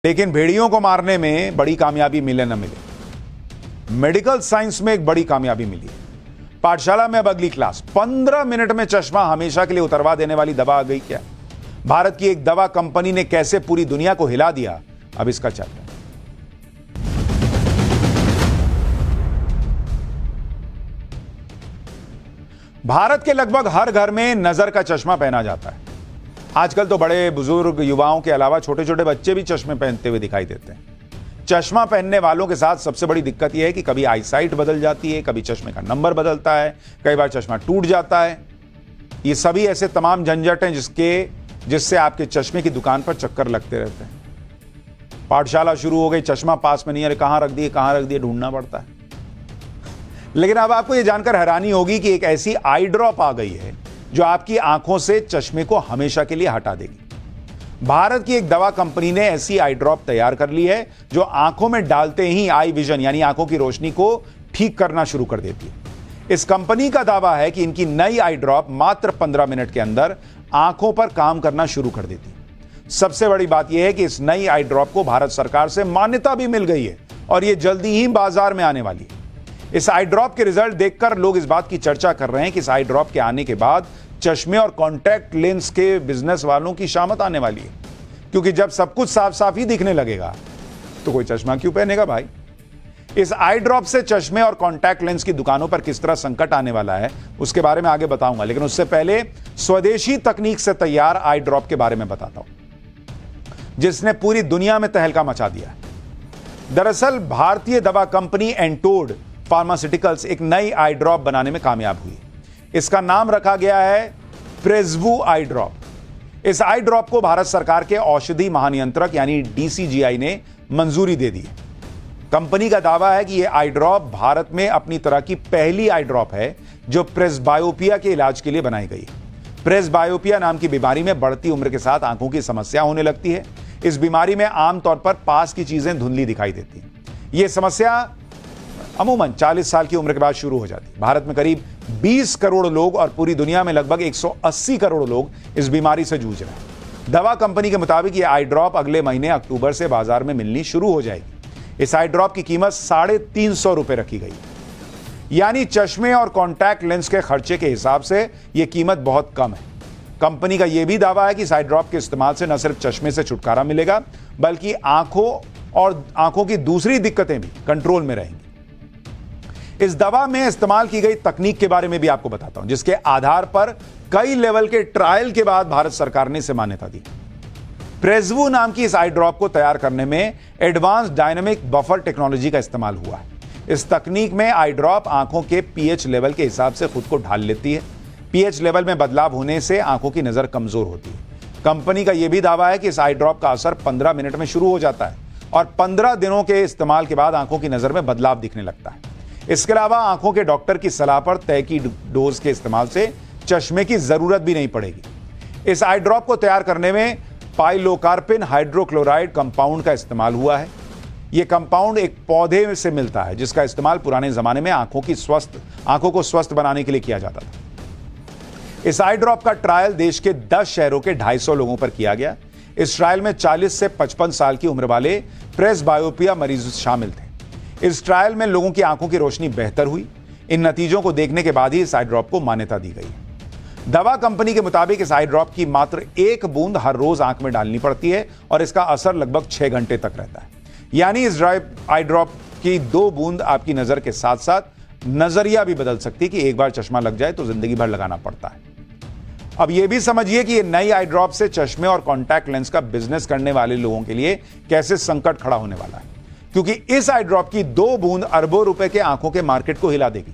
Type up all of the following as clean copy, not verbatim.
लेकिन भेड़ियों को मारने में बड़ी कामयाबी मिले न मिले, मेडिकल साइंस में एक बड़ी कामयाबी मिली है। पाठशाला में अब अगली क्लास, 15 मिनट में चश्मा हमेशा के लिए उतरवा देने वाली दवा आ गई क्या? भारत की एक दवा कंपनी ने कैसे पूरी दुनिया को हिला दिया, अब इसका चर्चा। भारत के लगभग हर घर में नजर का चश्मा पहना जाता है। आजकल तो बड़े बुजुर्ग, युवाओं के अलावा छोटे छोटे बच्चे भी चश्मे पहनते हुए दिखाई देते हैं। चश्मा पहनने वालों के साथ सबसे बड़ी दिक्कत यह है कि कभी आईसाइट बदल जाती है, कभी चश्मे का नंबर बदलता है, कई बार चश्मा टूट जाता है। ये सभी ऐसे तमाम झंझट हैं जिससे आपके चश्मे की दुकान पर चक्कर लगते रहते हैं। पाठशाला शुरू हो गई, चश्मा पास में नहीं, अरे कहां रख दिए ढूंढना पड़ता है। लेकिन अब आपको यह जानकर हैरानी होगी कि एक ऐसी आई ड्रॉप आ गई है जो आपकी आंखों से चश्मे को हमेशा के लिए हटा देगी। भारत की एक दवा कंपनी ने ऐसी आई ड्रॉप तैयार कर ली है जो आंखों में डालते ही आई विजन यानी आंखों की रोशनी को ठीक करना शुरू कर देती है। इस कंपनी का दावा है कि इनकी नई आई ड्रॉप मात्र 15 मिनट के अंदर आंखों पर काम करना शुरू कर देती है। सबसे बड़ी बात यह है कि इस नई आई ड्रॉप को भारत सरकार से मान्यता भी मिल गई है और यह जल्दी ही बाजार में आने वाली है। इस आई ड्रॉप के रिजल्ट देखकर लोग इस बात की चर्चा कर रहे हैं कि इस आई ड्रॉप के आने के बाद चश्मे और कॉन्टैक्ट लेंस के बिजनेस वालों की शामत आने वाली है, क्योंकि जब सब कुछ साफ साफ ही दिखने लगेगा तो कोई चश्मा क्यों पहनेगा भाई। इस आई ड्रॉप से चश्मे और कॉन्टैक्ट लेंस की दुकानों पर किस तरह संकट आने वाला है उसके बारे में आगे बताऊंगा, लेकिन उससे पहले स्वदेशी तकनीक से तैयार आई ड्रॉप के बारे में बताता हूं जिसने पूरी दुनिया में तहलका मचा दिया है। दरअसल भारतीय दवा कंपनी एंटोड फार्मास्यूटिकल्स एक नई आई ड्रॉप बनाने में कामयाब हुई। इसका नाम रखा गया है प्रेजवू आई ड्रॉप। इस आई ड्रॉप को भारत सरकार के औषधि महानियंत्रक यानी डीसीजीआई ने मंजूरी दे दी है। कंपनी का दावा है कि यह आई ड्रॉप भारत में अपनी तरह की पहली आई ड्रॉप है जो प्रेसबायोपिया के इलाज के लिए बनाई गई है। प्रेसबायोपिया नाम की बीमारी में बढ़ती उम्र के साथ आंखों की समस्या होने लगती है। इस बीमारी में आमतौर पर पास की चीजें धुंधली दिखाई देती हैं। यह समस्या अमूमन 40 साल की उम्र के बाद शुरू हो जाती है। भारत में करीब 20 करोड़ लोग और पूरी दुनिया में लगभग 180 करोड़ लोग इस बीमारी से जूझ रहे हैं। दवा कंपनी के मुताबिक यह आई ड्रॉप अगले महीने अक्टूबर से बाजार में मिलनी शुरू हो जाएगी। इस आई ड्रॉप की कीमत 350 रुपए रखी गई, यानी चश्मे और कॉन्टैक्ट लेंस के खर्चे के हिसाब से यह कीमत बहुत कम है। कंपनी का यह भी दावा है कि इस आई ड्रॉप के इस्तेमाल से न सिर्फ चश्मे से छुटकारा मिलेगा बल्कि आंखों की दूसरी दिक्कतें भी कंट्रोल में रहेंगी। इस दवा में इस्तेमाल की गई तकनीक के बारे में भी आपको बताता हूं, जिसके आधार पर कई लेवल के ट्रायल के बाद भारत सरकार ने इसे मान्यता दी। प्रेजवू नाम की इस आई ड्रॉप को तैयार करने में एडवांस डायनेमिक बफर टेक्नोलॉजी का इस्तेमाल हुआ है। इस तकनीक में आई ड्रॉप आंखों के पीएच लेवल के हिसाब से खुद को ढाल लेती है। पीएच लेवल में बदलाव होने से आंखों की नजर कमजोर होती है। कंपनी का यह भी दावा है कि इस आई ड्रॉप का असर 15 मिनट में शुरू हो जाता है और 15 दिनों के इस्तेमाल के बाद आंखों की नजर में बदलाव दिखने लगता है। इसके अलावा आंखों के डॉक्टर की सलाह पर तय की डोज के इस्तेमाल से चश्मे की जरूरत भी नहीं पड़ेगी। इस आई ड्रॉप को तैयार करने में पाइलोकार्पिन हाइड्रोक्लोराइड कंपाउंड का इस्तेमाल हुआ है। यह कंपाउंड एक पौधे से मिलता है जिसका इस्तेमाल पुराने जमाने में आंखों को स्वस्थ बनाने के लिए किया जाता था। इस आई ड्रॉप का ट्रायल देश के 10 शहरों के 250 लोगों पर किया गया। इस ट्रायल में 40 से 55 साल की उम्र वाले प्रेसबायोपिया मरीज शामिल थे। इस ट्रायल में लोगों की आंखों की रोशनी बेहतर हुई। इन नतीजों को देखने के बाद ही इस आई ड्रॉप को मान्यता दी गई। दवा कंपनी के मुताबिक इस आई ड्रॉप की मात्र 1 बूंद हर रोज आंख में डालनी पड़ती है और इसका असर लगभग 6 घंटे तक रहता है। यानी इस आई ड्रॉप की 2 बूंद आपकी नजर के साथ साथ नजरिया भी बदल सकती है कि एक बार चश्मा लग जाए तो जिंदगी भर लगाना पड़ता है। अब यह भी समझिए कि यह नई आई ड्रॉप से चश्मे और कॉन्टैक्ट लेंस का बिजनेस करने वाले लोगों के लिए कैसे संकट खड़ा होने वाला है, क्योंकि इस आई ड्रॉप की 2 बूंद अरबों रुपए के आंखों के मार्केट को हिला देगी।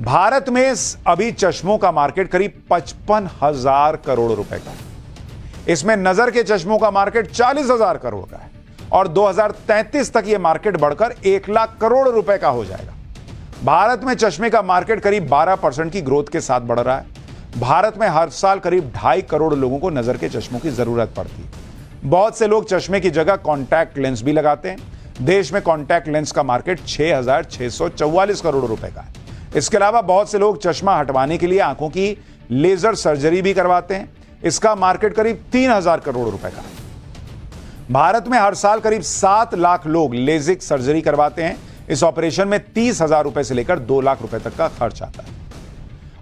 भारत में अभी चश्मों का मार्केट करीब 55,000 करोड़ रुपए का है। इसमें नजर के चश्मों का मार्केट 40,000 करोड़ का है और 2033 तक यह मार्केट बढ़कर 1 लाख करोड़ रुपए का हो जाएगा। भारत में चश्मे का मार्केट करीब 12% की ग्रोथ के साथ बढ़ रहा है। भारत में हर साल करीब 2.5 करोड़ लोगों को नजर के चश्मों की जरूरत पड़ती है। बहुत से लोग चश्मे की जगह कॉन्टैक्ट लेंस भी लगाते हैं। देश में कॉन्टैक्ट लेंस का मार्केट 6,644 करोड़ रुपए का है। इसके अलावा बहुत से लोग चश्मा हटवाने के लिए आंखों की लेजर सर्जरी भी करवाते हैं। इसका मार्केट करीब 3,000 करोड़ रुपए का है। भारत में हर साल करीब 7 लाख लोग लेजिक सर्जरी करवाते हैं। इस ऑपरेशन में 30,000 रुपए से लेकर 2 लाख रुपए तक का खर्च आता है।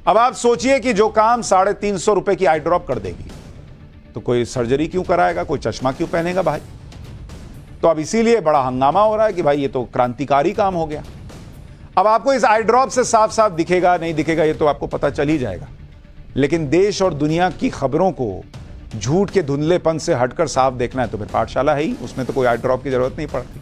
अब आप सोचिए कि जो काम 350 रुपए की आई ड्रॉप कर देगी, तो कोई सर्जरी क्यों कराएगा, कोई चश्मा क्यों पहनेगा भाई। तो अब इसीलिए बड़ा हंगामा हो रहा है कि भाई ये तो क्रांतिकारी काम हो गया। अब आपको इस आई ड्रॉप से साफ साफ दिखेगा नहीं दिखेगा ये तो आपको पता चल ही जाएगा, लेकिन देश और दुनिया की खबरों को झूठ के धुंधलेपन से हटकर साफ देखना है तो फिर पाठशाला है ही, उसमें तो कोई आई ड्रॉप की जरूरत नहीं पड़ती।